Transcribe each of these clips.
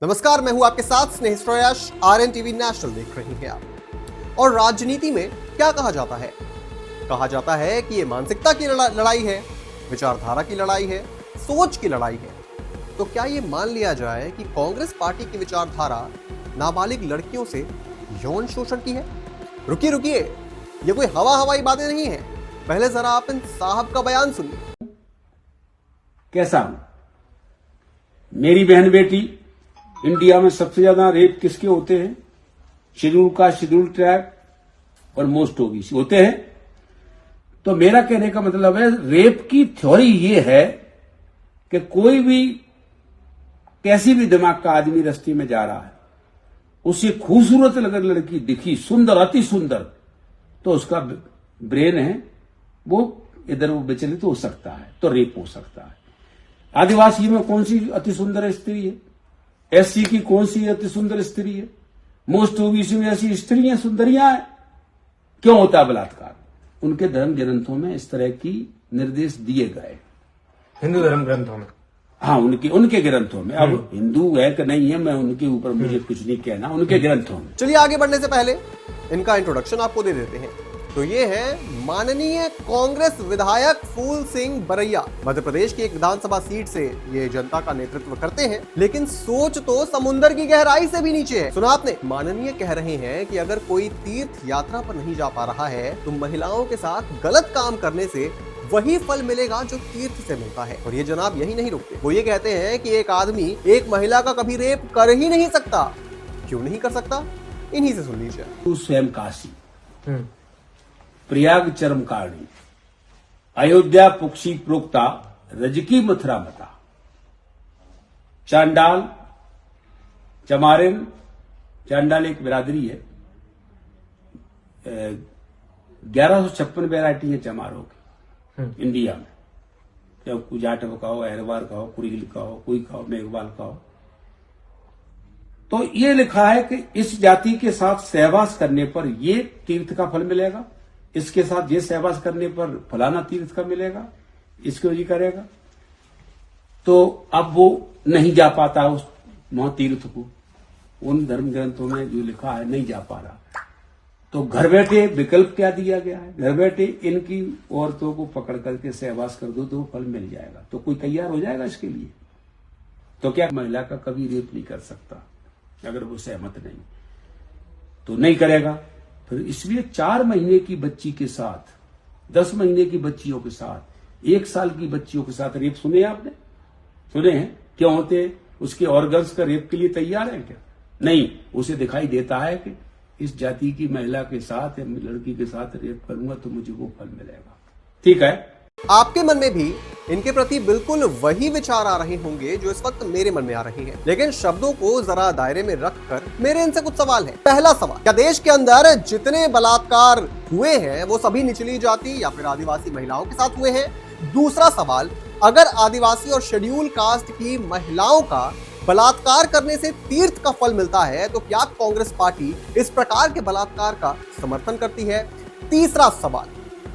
नमस्कार, मैं हूं आपके साथ स्नेह श्रेयस। आरएन टीवी नेशनल देख रही हैं आप। और राजनीति में क्या कहा जाता है? कहा जाता है कि ये मानसिकता की लड़ाई है, विचारधारा की लड़ाई है, सोच की लड़ाई है। तो क्या ये मान लिया जाए कि कांग्रेस पार्टी की विचारधारा नाबालिग लड़कियों से यौन शोषण की है? रुकिए रुकिए, ये कोई हवाई बातें नहीं है। पहले जरा आप इन साहब का बयान सुनिए। कैसा हूं? मेरी बहन बेटी, इंडिया में सबसे ज्यादा रेप किसके होते हैं? शेड्यूल कास्ट, शेड्यूल ट्राइब और मोस्ट ओबीसी होते हैं। तो मेरा कहने का मतलब है, रेप की थ्योरी ये है कि कोई भी कैसी भी दिमाग का आदमी रास्ते में जा रहा है, उसे खूबसूरत अगर लड़की दिखी, सुंदर, अति सुंदर, तो उसका ब्रेन है वो इधर वो विचलित हो सकता है, तो रेप हो सकता है। आदिवासी में कौन सी अति सुंदर स्त्री है? एससी की कौन सी अति सुंदर स्त्री है? मोस्ट ओबीसी में ऐसी स्त्रियां सुंदरियां हैं। क्यों होता है बलात्कार? उनके धर्म ग्रंथों में इस तरह की निर्देश दिए गए, हिंदू धर्म ग्रंथों में। हाँ, उनके ग्रंथों में। अब हिंदू है कि नहीं है, मैं उनके ऊपर मुझे कुछ नहीं कहना, उनके ग्रंथों में। चलिए आगे बढ़ने से पहले इनका इंट्रोडक्शन आपको दे देते हैं। तो ये है माननीय कांग्रेस विधायक फूल सिंह बरैया। मध्य प्रदेश की एक विधानसभा सीट से ये जनता का नेतृत्व करते हैं, लेकिन सोच तो समुद्र की गहराई से भी नीचे है। सुना आपने? माननीय कह रहे हैं कि अगर कोई तीर्थ यात्रा पर नहीं जा पा रहा है तो महिलाओं के साथ गलत काम करने से वही फल मिलेगा जो तीर्थ से मिलता है। और ये जनाब यही नहीं रुकते, वो ये कहते हैं कि एक आदमी एक महिला का कभी रेप कर ही नहीं सकता। क्यों नहीं कर सकता? इन्हीं से सुन लीजिए। तू स्वयं काशी, प्रयाग चरम कारणी, अयोध्या पुक्षी प्रोक्ता, रजकी मथुरा मता, चांडाल चमारिन। चांडाल एक बिरादरी है। 1156 वैरायटी है चमारों की इंडिया में। चाहे कोई जाटव का हो, अहरवार का हो, कुरील का हो, कोई का हो, मेघवाल का हो। तो ये लिखा है कि इस जाति के साथ सहवास करने पर ये तीर्थ का फल मिलेगा, इसके साथ ये सहवास करने पर फलाना तीर्थ का मिलेगा, इसको ये करेगा। तो अब वो नहीं जा पाता उस महातीर्थ को, उन धर्म ग्रंथों में जो लिखा है नहीं जा पा रहा। तो घर बैठे विकल्प क्या दिया गया है? घर बैठे इनकी औरतों को पकड़ करके सहवास कर दो तो फल मिल जाएगा। तो कोई तैयार हो जाएगा इसके लिए? तो क्या महिला का कभी रेप नहीं कर सकता अगर वो सहमत नहीं? तो नहीं करेगा। फिर इसलिए 4 महीने की बच्ची के साथ, 10 महीने की बच्चियों के साथ, 1 साल की बच्चियों के साथ रेप सुने आपने? सुने हैं? क्यों होते हैं? उसके ऑर्गन्स का रेप के लिए तैयार है क्या? नहीं, उसे दिखाई देता है कि इस जाति की महिला के साथ या लड़की के साथ रेप करूंगा तो मुझे वो फल मिलेगा। ठीक है। आपके मन में भी इनके प्रति बिल्कुल वही विचार आ रहे होंगे जो इस वक्त मेरे मन में आ रहे हैं, लेकिन शब्दों को जरा दायरे में रखकर मेरे इनसे कुछ सवाल है। पहला सवाल, क्या देश के अंदर जितने बलात्कार हुए हैं वो सभी निचली जाति या फिर आदिवासी महिलाओं के साथ हुए हैं? दूसरा सवाल, अगर आदिवासी और शेड्यूल कास्ट की महिलाओं का बलात्कार करने से तीर्थ का फल मिलता है तो क्या कांग्रेस पार्टी इस प्रकार के बलात्कार का समर्थन करती है? तीसरा सवाल,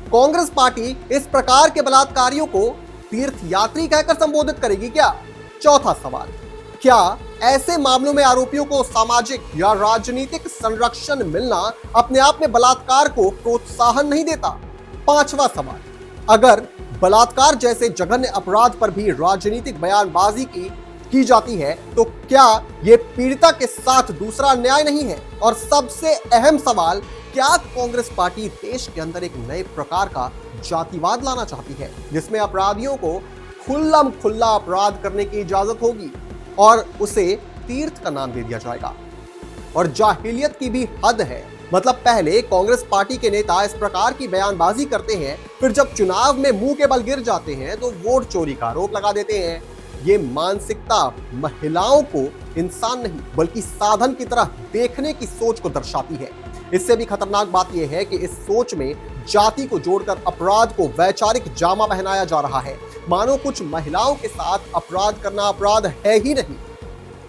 कांग्रेस पार्टी इस प्रकार के बलात्कारियों को तीर्थ यात्री कहकर संबोधित करेगी क्या? चौथा सवाल, क्या ऐसे मामलों में आरोपियों को सामाजिक या राजनीतिक संरक्षण मिलना अपने आप में बलात्कार को प्रोत्साहन नहीं देता? पांचवा सवाल, अगर बलात्कार जैसे जघन्य अपराध पर भी राजनीतिक बयानबाजी की जाती है तो क्या यह पीड़िता के साथ दूसरा न्याय नहीं है? और सबसे अहम सवाल, क्या कांग्रेस पार्टी देश के अंदर एक नए प्रकार का जातिवाद लाना चाहती है जिसमें अपराधियों को खुल्लम खुल्ला अपराध करने की इजाजत होगी और उसे तीर्थ का नाम दे दिया जाएगा? और जाहिलियत की भी हद है। मतलब पहले कांग्रेस पार्टी के नेता इस प्रकार की बयानबाजी करते हैं, फिर जब चुनाव में मुंह के बल गिर जाते हैं तो वोट चोरी का आरोप लगा देते हैं। ये मानसिकता महिलाओं को इंसान नहीं बल्कि साधन की तरह देखने की सोच को दर्शाती है। इससे भी खतरनाक बात यह है कि इस सोच में जाति को जोड़कर अपराध को वैचारिक जामा पहनाया जा रहा है, मानो कुछ महिलाओं के साथ अपराध करना अपराध है ही नहीं।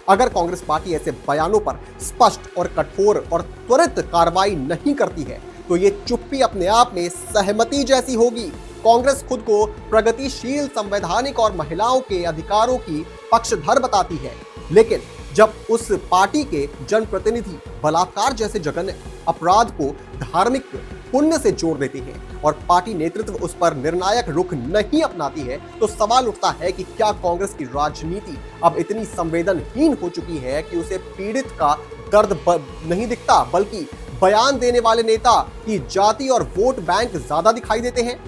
अगर कांग्रेस पार्टी ऐसे बयानों पर स्पष्ट और कठोर और त्वरित कार्रवाई नहीं करती है तो ये चुप्पी अपने आप में सहमति जैसी होगी। कांग्रेस खुद को प्रगतिशील, संवैधानिक और महिलाओं के अधिकारों की पक्षधर बताती है, लेकिन जब उस पार्टी के जनप्रतिनिधि बलात्कार जैसे जघन्य अपराध को धार्मिक पुण्य से जोड़ देते हैं और पार्टी नेतृत्व उस पर निर्णायक रुख नहीं अपनाती है, तो सवाल उठता है कि क्या कांग्रेस की राजनीति अब इतनी संवेदनहीन हो चुकी है कि उसे पीड़ित का दर्द नहीं दिखता, बल्कि बयान देने वाले नेता की जाति और वोट बैंक ज्यादा दिखाई देते हैं।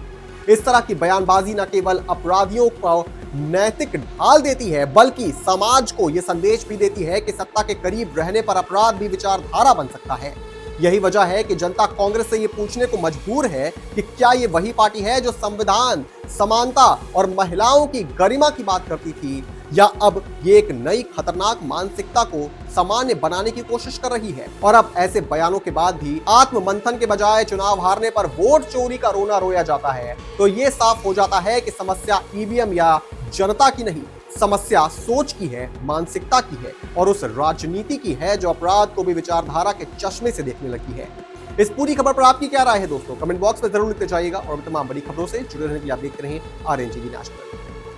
इस तरह की बयानबाजी न केवल अपराधियों को नैतिक ढाल देती है, बल्कि समाज को यह संदेश भी देती है कि सत्ता के करीब रहने पर अपराध भी विचारधारा बन सकता है। यही वजह है कि जनता कांग्रेस से ये पूछने को मजबूर है कि क्या ये वही पार्टी है जो संविधान, समानता और महिलाओं की गरिमा की बात करती थी, या अब ये एक नई खतरनाक मानसिकता को सामान्य बनाने की कोशिश कर रही है। और अब ऐसे बयानों के बाद भी आत्ममंथन के बजाय चुनाव हारने पर वोट चोरी का रोना रोया जाता है, तो ये साफ हो जाता है कि समस्या ईवीएम या जनता की नहीं, समस्या सोच की है, मानसिकता की है और उस राजनीति की है जो अपराध को भी विचारधारा के चश्मे से देखने लगी है। इस पूरी खबर पर आपकी क्या राय है दोस्तों? कमेंट बॉक्स में जरूर लिखते जाइएगा और तमाम बड़ी खबरों से जुड़े रहने के लिए आप देखते रहें RNGV नेशनल।